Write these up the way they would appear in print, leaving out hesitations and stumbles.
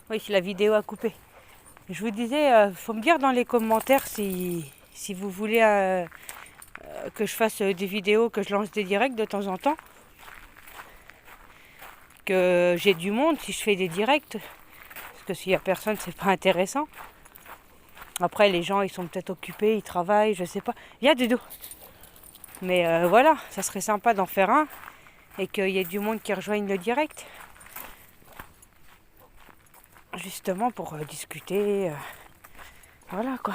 Oui, la vidéo a coupé. Je vous disais, faut me dire dans les commentaires si vous voulez que je fasse des vidéos, que je lance des directs de temps en temps. Que j'ai du monde si je fais des directs. Parce que s'il n'y a personne, c'est pas intéressant. Après, les gens, ils sont peut-être occupés, ils travaillent, je sais pas. Il y a du dos. Mais voilà, ça serait sympa d'en faire un. Et qu'il y ait du monde qui rejoigne le direct. Justement pour discuter. Voilà quoi.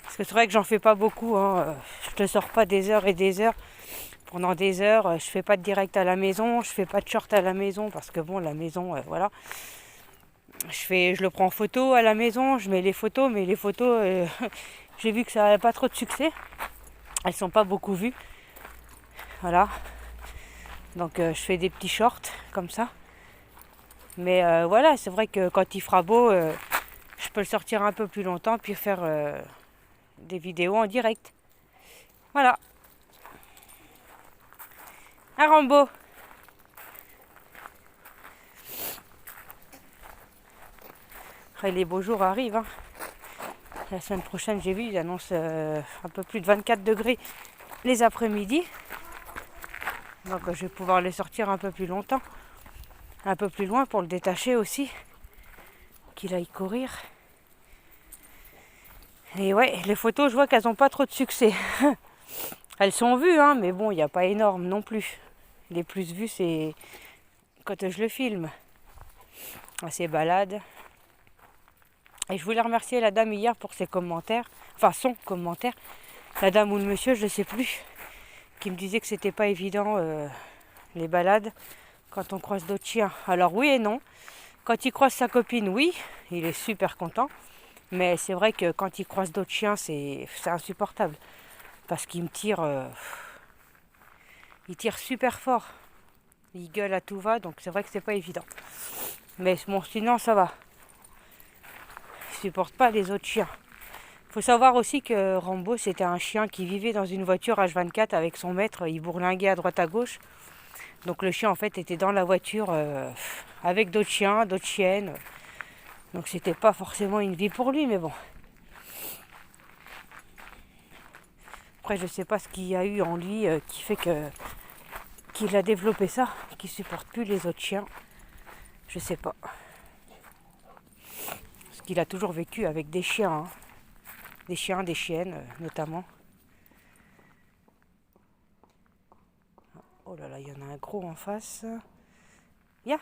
Parce que c'est vrai que j'en fais pas beaucoup. Je te sors pas des heures et des heures. Pendant des heures, je fais pas de direct à la maison. Je fais pas de short à la maison. Parce que bon, la maison, voilà. Je le prends en photo à la maison. Je mets les photos. Mais les photos, j'ai vu que ça n'avait pas trop de succès. Elles sont pas beaucoup vues. Voilà. Donc je fais des petits shorts comme ça. Mais voilà, c'est vrai que quand il fera beau, je peux le sortir un peu plus longtemps puis faire des vidéos en direct. Voilà. Un Rambo. Après, les beaux jours arrivent. La semaine prochaine, j'ai vu, ils annoncent un peu plus de 24 degrés les après-midi. Donc je vais pouvoir les sortir un peu plus longtemps. Un peu plus loin pour le détacher aussi. Qu'il aille courir. Et ouais, les photos, je vois qu'elles n'ont pas trop de succès. Elles sont vues, mais bon, il n'y a pas énorme non plus. Les plus vues, c'est quand je le filme. Ces balades. Et je voulais remercier la dame hier pour ses commentaires. Enfin, son commentaire. La dame ou le monsieur, je ne sais plus. Qui me disait que c'était pas évident les balades quand on croise d'autres chiens. Alors oui et non. Quand il croise sa copine, oui, il est super content. Mais c'est vrai que quand il croise d'autres chiens, c'est insupportable. Parce qu'il me tire... il tire super fort. Il gueule à tout va, donc c'est vrai que c'est pas évident. Mais bon, sinon ça va. Il supporte pas les autres chiens. Faut savoir aussi que Rambo, c'était un chien qui vivait dans une voiture H24 avec son maître. Il bourlinguait à droite à gauche. Donc le chien, en fait, était dans la voiture avec d'autres chiens, d'autres chiennes. Donc c'était pas forcément une vie pour lui, mais bon. Après, je sais pas ce qu'il y a eu en lui qui fait qu'il a développé ça, qu'il supporte plus les autres chiens. Je sais pas. Parce qu'il a toujours vécu avec des chiens. Des chiens, des chiennes, notamment. Oh là là, il y en a un gros en face. Ya